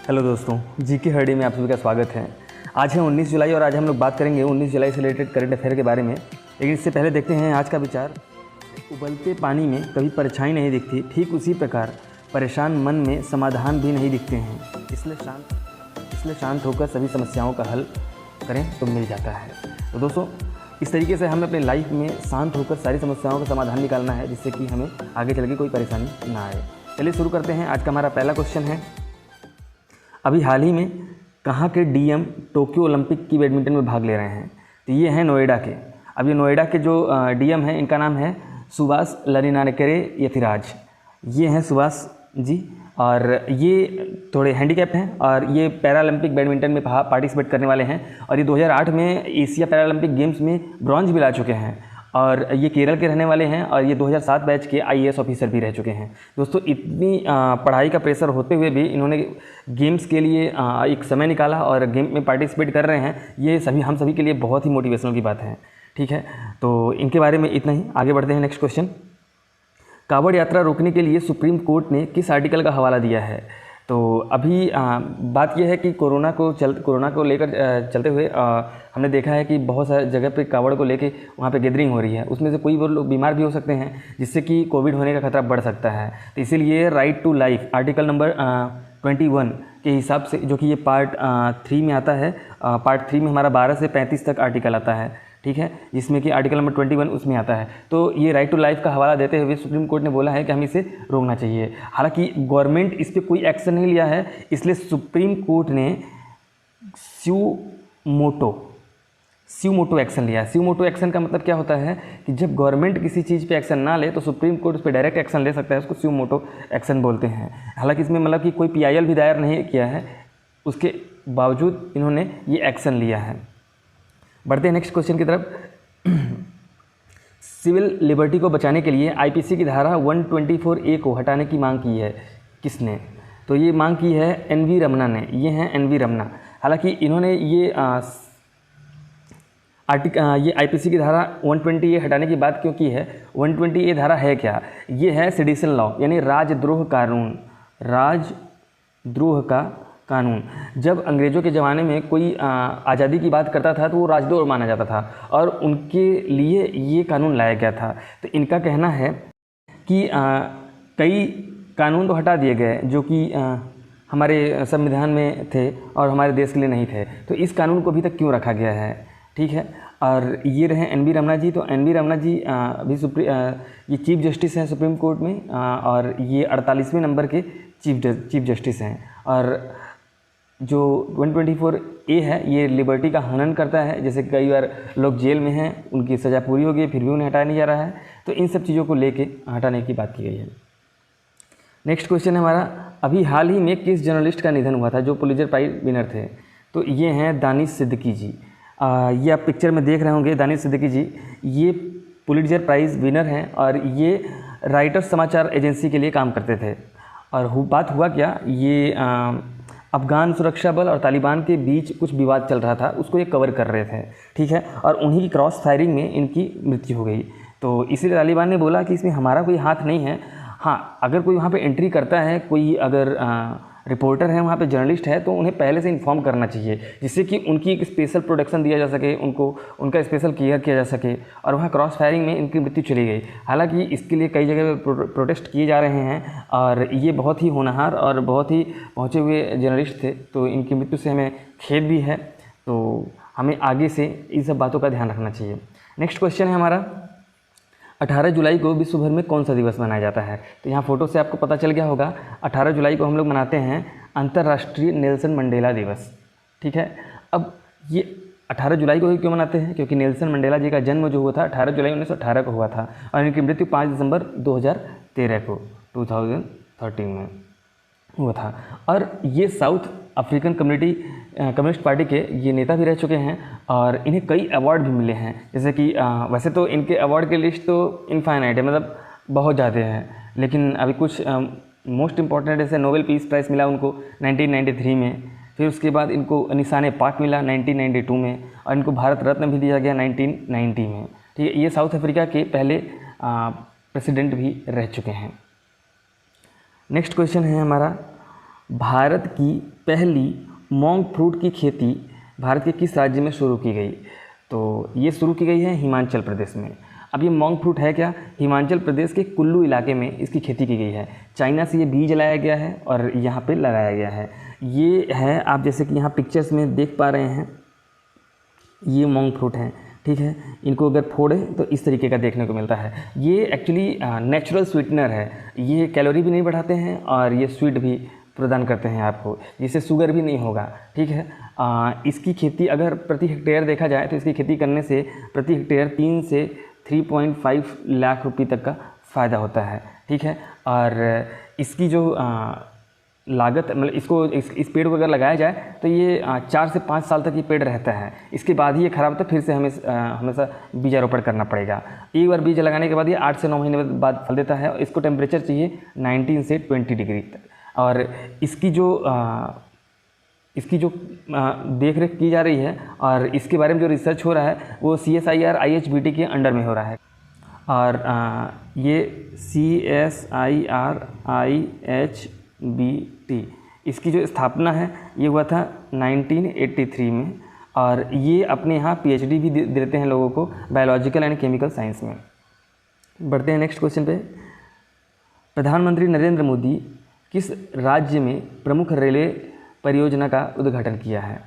Hello दोस्तों, जी के हरडी में आप सभी का स्वागत है। आज है 19 जुलाई और आज हम लोग बात करेंगे 19 जुलाई से रिलेटेड करंट अफेयर के बारे में। लेकिन इससे पहले देखते हैं आज का विचार। उबलते पानी में कभी परछाई नहीं दिखती, ठीक उसी प्रकार परेशान मन में समाधान भी नहीं दिखते हैं। इसलिए शांत होकर सभी समस्याओं का हल करें तो मिल जाता है। तो दोस्तों, इस तरीके से हमें अपने लाइफ में शांत होकर सारी समस्याओं का समाधान निकालना है, जिससे कि हमें आगे चल के कोई परेशानी ना आए। चलिए शुरू करते हैं। आज का हमारा पहला क्वेश्चन है, अभी हाल ही में कहाँ के डीएम टोक्यो ओलंपिक की बैडमिंटन में भाग ले रहे हैं? तो ये हैं नोएडा के। अब ये नोएडा के जो डीएम हैं, इनका नाम है सुभाष लरिनाकेरे यतिराज। ये हैं सुभाष जी, और ये थोड़े हैंडीकैप्ड हैं और ये पैरालंपिक बैडमिंटन में पार्टिसिपेट करने वाले हैं। और ये 2008 में एशिया पैरालंपिक गेम्स में ब्रॉन्ज भी ला चुके हैं। और ये केरल के रहने वाले हैं और ये 2007 बैच के आईएएस ऑफिसर भी रह चुके हैं। दोस्तों, इतनी पढ़ाई का प्रेशर होते हुए भी इन्होंने गेम्स के लिए एक समय निकाला और गेम में पार्टिसिपेट कर रहे हैं। ये हम सभी के लिए बहुत ही मोटिवेशनल की बात है। ठीक है, तो इनके बारे में इतना ही। आगे बढ़ते हैं। नेक्स्ट क्वेश्चन, कांवड़ यात्रा रोकने के लिए सुप्रीम कोर्ट ने किस आर्टिकल का हवाला दिया है? तो अभी बात यह है कि कोरोना को लेकर चलते हुए हमने देखा है कि बहुत सारे जगह पे कांवड़ को लेके वहाँ पे गैदरिंग हो रही है। उसमें से कोई वो लोग बीमार भी हो सकते हैं, जिससे कि कोविड होने का खतरा बढ़ सकता है। तो इसीलिए right to life article number 21 के हिसाब से, जो कि ये पार्ट 3 में आता है, पार्ट 3 में हमारा 12 से 35 तक आर्टिकल आता है। ठीक है, जिसमें कि आर्टिकल नंबर 21 उसमें आता है। तो ये राइट टू लाइफ का हवाला देते हुए सुप्रीम कोर्ट ने बोला है कि हमें इसे रोकना चाहिए। हालांकि गवर्नमेंट इस पर कोई एक्शन नहीं लिया है, इसलिए सुप्रीम कोर्ट ने स्यूमोटो एक्शन लिया है। स्यूमोटो एक्शन का मतलब क्या होता है कि जब गवर्नमेंट किसी चीज़ पे एक्शन ना ले तो सुप्रीम कोर्ट उस पर डायरेक्ट एक्शन ले सकता है। उसको स्यूमोटो एक्शन बोलते हैं। हालांकि इसमें मतलब कि कोई पीआईएल भी दायर नहीं किया है, उसके बावजूद इन्होंने ये एक्शन लिया है। बढ़ते हैं नेक्स्ट क्वेश्चन की तरफ। सिविल लिबर्टी को बचाने के लिए आईपीसी की धारा 124A को हटाने की मांग की है। किसने? तो ये मांग की है एनवी रमना ने। ये हैं एनवी रमना। हालांकि इन्होंने ये आईपीसी की धारा 120A हटाने की बात क्यों की है? 120A धारा है क्या? ये है सेडिशन लॉ, यानी राजद्रोह का कानून। जब अंग्रेज़ों के ज़माने में कोई आज़ादी की बात करता था तो वो राजद्रोह माना जाता था और उनके लिए ये कानून लाया गया था। तो इनका कहना है कि कई कानून तो हटा दिए गए जो कि हमारे संविधान में थे और हमारे देश के लिए नहीं थे, तो इस कानून को अभी तक क्यों रखा गया है? ठीक है, और ये रहे एनवी रमना जी। तो एनवी रमना जी अभी ये चीफ जस्टिस हैं सुप्रीम कोर्ट में, और ये 48वें नंबर के चीफ जस्टिस हैं। और जो 124A है ये लिबर्टी का हनन करता है। जैसे कई बार लोग जेल में हैं, उनकी सज़ा पूरी हो गई, फिर भी उन्हें हटाया नहीं जा रहा है। तो इन सब चीज़ों को लेके हटाने की बात की गई है। नेक्स्ट क्वेश्चन है हमारा, अभी हाल ही में किस जर्नलिस्ट का निधन हुआ था जो पुलित्ज़र प्राइज़ विनर थे? तो ये हैं दानिश सिद्दीकी जी। ये आप पिक्चर में देख रहे होंगे, दानिश सिद्दीकी जी ये पुलित्ज़र प्राइज़ विनर हैं और ये राइटर्स समाचार एजेंसी के लिए काम करते थे। और बात हुआ क्या, ये अफ़गान सुरक्षा बल और तालिबान के बीच कुछ विवाद चल रहा था, उसको ये कवर कर रहे थे। ठीक है, और उन्हीं की क्रॉस फायरिंग में इनकी मृत्यु हो गई। तो इसीलिए तालिबान ने बोला कि इसमें हमारा कोई हाथ नहीं है। हाँ, अगर कोई वहाँ पे एंट्री करता है, कोई अगर रिपोर्टर है वहाँ पे, जर्नलिस्ट है, तो उन्हें पहले से इन्फॉर्म करना चाहिए, जिससे कि उनकी एक स्पेशल प्रोटेक्शन दिया जा सके, उनका स्पेशल केयर किया जा सके। और वहाँ क्रॉस फायरिंग में इनकी मृत्यु चली गई। हालांकि इसके लिए कई जगह प्रोटेस्ट किए जा रहे हैं और ये बहुत ही होनहार और बहुत ही पहुँचे हुए जर्नलिस्ट थे। तो इनकी मृत्यु से हमें खेद भी है। तो हमें आगे से इन सब बातों का ध्यान रखना चाहिए। नेक्स्ट क्वेश्चन है हमारा, 18 जुलाई को विश्व भर में कौन सा दिवस मनाया जाता है? तो यहाँ फ़ोटो से आपको पता चल गया होगा। 18 जुलाई को हम लोग मनाते हैं अंतर्राष्ट्रीय नेल्सन मंडेला दिवस। ठीक है, अब ये 18 जुलाई को ही क्यों मनाते हैं? क्योंकि नेल्सन मंडेला जी का जन्म जो हुआ था 18 जुलाई 1918 को हुआ था और इनकी मृत्यु 5 दिसंबर 2013 को 2013 में हुआ था। और ये साउथ अफ्रीकन कम्युनिस्ट पार्टी के ये नेता भी रह चुके हैं और इन्हें कई अवार्ड भी मिले हैं। जैसे कि वैसे तो इनके अवार्ड की लिस्ट तो इनफाइनाइट है, मतलब बहुत ज़्यादा है, लेकिन अभी कुछ मोस्ट इम्पॉर्टेंट जैसे नोबेल पीस प्राइज़ मिला उनको 1993 में। फिर उसके बाद इनको निशान पाक मिला 1992 में और इनको भारत रत्न भी दिया गया 1990 में। ठीक है, ये साउथ अफ्रीका के पहले प्रेसिडेंट भी रह चुके हैं। नेक्स्ट क्वेश्चन है हमारा, भारत की पहली मोंग फ्रूट की खेती भारत के किस राज्य में शुरू की गई? तो ये शुरू की गई है हिमाचल प्रदेश में। अब ये मोंग फ्रूट है क्या? हिमाचल प्रदेश के कुल्लू इलाके में इसकी खेती की गई है। चाइना से ये बीज लाया गया है और यहाँ पे लगाया गया है। ये है, आप जैसे कि यहाँ पिक्चर्स में देख पा रहे हैं, ये मोंग फ्रूट हैं, ठीक है। इनको अगर फोड़े तो इस तरीके का देखने को मिलता है। ये एक्चुअली नेचुरल स्वीटनर है। ये कैलोरी भी नहीं बढ़ाते हैं और ये स्वीट भी प्रदान करते हैं आपको, जिससे शुगर भी नहीं होगा, ठीक है। इसकी खेती अगर प्रति हेक्टेयर देखा जाए तो इसकी खेती करने से प्रति हेक्टेयर 3 से 3.5 लाख रुपये तक का फ़ायदा होता है, ठीक है। और इसकी जो लागत, मतलब इसको इस पेड़ को अगर लगाया जाए तो ये 4 से 5 साल तक ये पेड़ रहता है। इसके बाद ही ये ख़राब होता है, फिर से हमें हमेशा बीजारोपण करना पड़ेगा। एक बार बीज लगाने के बाद ये 8 से 9 महीने बाद फल देता है। और इसको टेम्परेचर चाहिए 19 से 20 डिग्री तक। और इसकी जो देख रेख की जा रही है और इसके बारे में जो रिसर्च हो रहा है वो CSIR IHBT के अंडर में हो रहा है। और ये CSIR IHBT इसकी जो स्थापना है ये हुआ था 1983 में। और ये अपने यहाँ PhD भी देते हैं लोगों को बायोलॉजिकल एंड केमिकल साइंस में। बढ़ते हैं नेक्स्ट क्वेश्चन पे। प्रधानमंत्री नरेंद्र मोदी किस राज्य में प्रमुख रेलवे परियोजना का उद्घाटन किया है?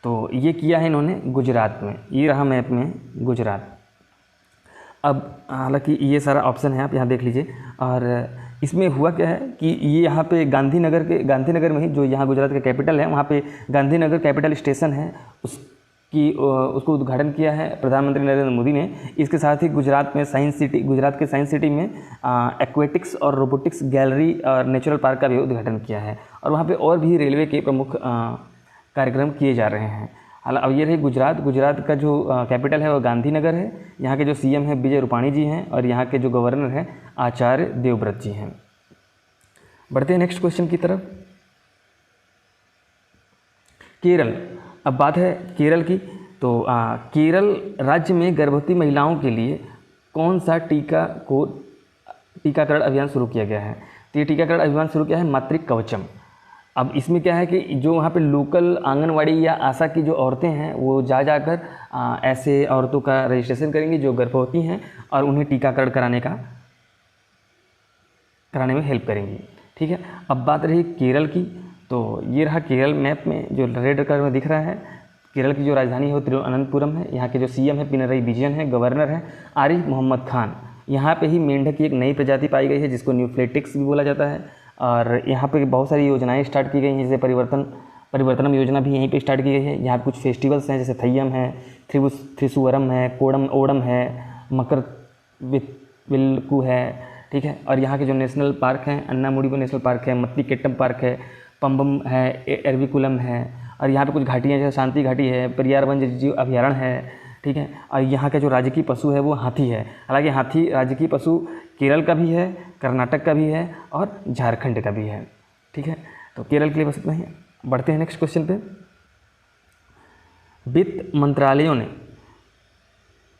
तो ये किया है इन्होंने गुजरात में। ये रहा मैप में गुजरात। अब हालांकि ये सारा ऑप्शन है, आप यहाँ देख लीजिए। और इसमें हुआ क्या है कि ये यहाँ पे गांधीनगर में ही, जो यहाँ गुजरात का कैपिटल है, वहाँ पे गांधीनगर कैपिटल स्टेशन है, उसको उद्घाटन किया है प्रधानमंत्री नरेंद्र मोदी ने। इसके साथ ही गुजरात के साइंस सिटी में एक्वेटिक्स और रोबोटिक्स गैलरी और नेचुरल पार्क का भी उद्घाटन किया है। और वहाँ पे और भी रेलवे के प्रमुख कार्यक्रम किए जा रहे हैं। हालांकि अब ये रही गुजरात का जो कैपिटल है वो गांधीनगर है। यहाँ के जो CM है विजय रूपाणी जी हैं और यहाँ के जो गवर्नर हैं आचार्य देवव्रत जी हैं। बढ़ते हैं नेक्स्ट क्वेश्चन की तरफ। केरल, अब बात है केरल की। तो केरल राज्य में गर्भवती महिलाओं के लिए कौन सा टीकाकरण अभियान शुरू किया गया है? तो ये टीकाकरण अभियान शुरू किया है मातृ कवचम। अब इसमें क्या है कि जो वहाँ पे लोकल आंगनवाड़ी या आशा की जो औरतें हैं वो जाकर ऐसे औरतों का रजिस्ट्रेशन करेंगी जो गर्भवती हैं और उन्हें टीकाकरण कराने में हेल्प करेंगी, ठीक है। अब बात रही केरल की। तो ये रहा केरल मैप में जो रेड कलर में दिख रहा है। केरल की जो राजधानी है वो तिरुवनंतपुरम है। यहाँ के जो CM है पिनरई विजयन है, गवर्नर है आरिफ मोहम्मद खान। यहाँ पे ही मेंढक की एक नई प्रजाति पाई गई है जिसको न्यूफ्लेटिक्स भी बोला जाता है। और यहाँ पे बहुत सारी योजनाएं स्टार्ट की गई हैं, जैसे परिवर्तनम योजना भी यहीं पे स्टार्ट की गई है। यहाँ पे कुछ फेस्टिवल्स हैं जैसे थय्यम है, थ्रिसुवरम है, ओणम है, मकर विलक्कू है, ठीक है। और यहाँ के जो नेशनल पार्क हैं, अन्नामुडीगो नेशनल पार्क है, मत्तीकेट्टम पार्क है, पम्बम है, एरविकुलम है। और यहाँ पे कुछ घाटियाँ जैसे शांति घाटी है, पेरियार वन्यजीव अभयारण्य है, ठीक है। और यहाँ का जो राजकीय पशु है वो हाथी है। हालांकि हाथी राजकीय पशु केरल का भी है, कर्नाटक का भी है और झारखंड का भी है, ठीक है। तो केरल के लिए बस इतना ही। बढ़ते हैं नेक्स्ट क्वेश्चन पे। वित्त मंत्रालयों ने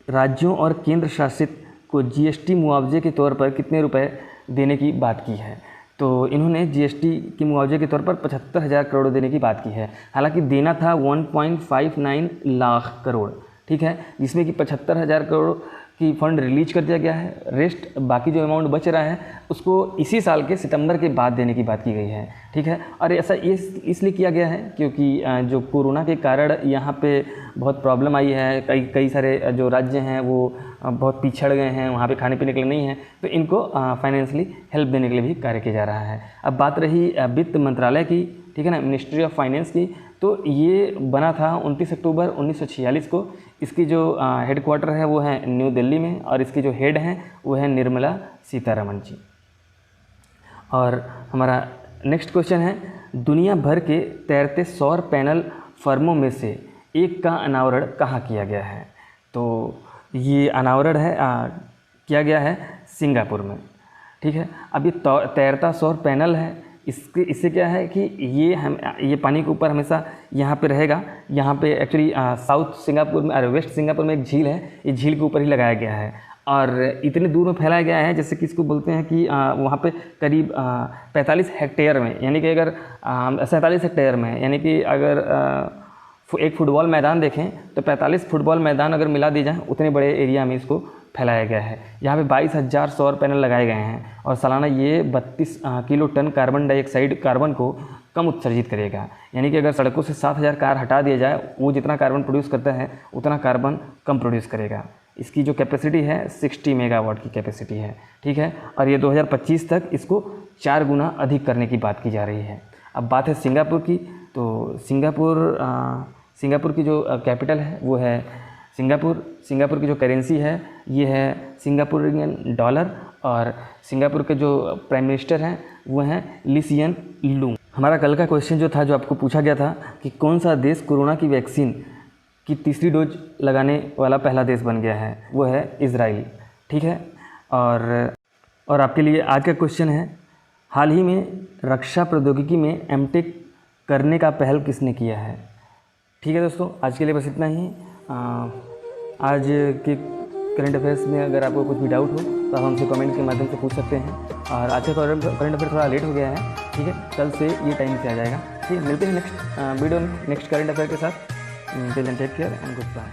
राज्यों और केंद्र शासित को GST मुआवजे के तौर पर कितने रुपए देने की बात की है? तो इन्होंने GST के मुआवजे के तौर पर 75,000 करोड़ देने की बात की है। हालांकि देना था 1.59 लाख करोड़, ठीक है, जिसमें कि 75,000 करोड़ की फंड रिलीज कर दिया गया है। रेस्ट बाकी जो अमाउंट बच रहा है उसको इसी साल के सितंबर के बाद देने की बात की गई है, ठीक है। और ऐसा इसलिए किया गया है क्योंकि जो कोरोना के कारण यहाँ पे बहुत प्रॉब्लम आई है। कई सारे जो राज्य हैं वो बहुत पिछड़ गए हैं, वहाँ पे खाने पीने के लिए नहीं है, तो इनको फाइनेंशियली हेल्प देने के लिए भी कार्य किया जा रहा है। अब बात रही वित्त मंत्रालय की, ठीक है ना, मिनिस्ट्री ऑफ फाइनेंस की। तो ये बना था 29 अक्टूबर 1946 को। इसकी जो हेडक्वार्टर है वो है न्यू दिल्ली में और इसके जो हेड हैं वो है निर्मला सीतारमण जी। और हमारा नेक्स्ट क्वेश्चन है, दुनिया भर के तैरते सौर पैनल फर्मों में से एक का अनावरण कहाँ किया गया है? तो ये अनावरण है किया गया है सिंगापुर में, ठीक है। अब ये तैरता सौर पैनल है, इससे क्या है कि ये पानी के ऊपर हमेशा यहाँ पे रहेगा। यहाँ पे एक्चुअली साउथ सिंगापुर में और वेस्ट सिंगापुर में एक झील है, ये झील के ऊपर ही लगाया गया है। और इतने दूर में फैलाया गया है जैसे कि इसको बोलते हैं कि वहाँ पे करीब 45 हेक्टेयर में, यानी कि अगर 47 हेक्टेयर में, यानी कि अगर एक फुटबॉल मैदान देखें तो 45 फुटबॉल मैदान अगर मिला दी जाए उतने बड़े एरिया में इसको फैलाया गया है। यहाँ पे 22,000 सौर पैनल लगाए गए हैं और सालाना ये 32 kilo ton carbon dioxide carbon को कम उत्सर्जित करेगा। यानी कि अगर सड़कों से 7,000 कार हटा दिया जाए, वो जितना कार्बन प्रोड्यूस करता है उतना कार्बन कम प्रोड्यूस करेगा। इसकी जो कैपेसिटी है 60 मेगावाट की कैपेसिटी है, ठीक है। और ये 2025 तक इसको 4 गुना अधिक करने की बात की जा रही है। अब बात है सिंगापुर की, तो सिंगापुर की जो कैपिटल है वो है सिंगापुर की जो करेंसी है ये है सिंगापुरियन डॉलर, और सिंगापुर के जो प्राइम मिनिस्टर हैं वो हैं ली सिएन लूंग। हमारा कल का क्वेश्चन जो था, जो आपको पूछा गया था कि कौन सा देश कोरोना की वैक्सीन की तीसरी डोज लगाने वाला पहला देश बन गया है, वो है इज़राइल, ठीक है। और आपके लिए आज का क्वेश्चन है, हाल ही में रक्षा प्रौद्योगिकी में एमटेक करने का पहल किसने किया है। ठीक है दोस्तों, आज के लिए बस इतना ही। आज के करंट अफेयर्स में अगर आपको कुछ भी डाउट हो तो आप हमसे कमेंट के माध्यम से पूछ सकते हैं। और आज का करंट अफेयर थोड़ा लेट हो गया है, ठीक है, कल से ये टाइम से आ जाएगा। ठीक है, मिलते हैं नेक्स्ट वीडियो में नेक्स्ट करंट अफेयर के साथ। Till then take care and good bye.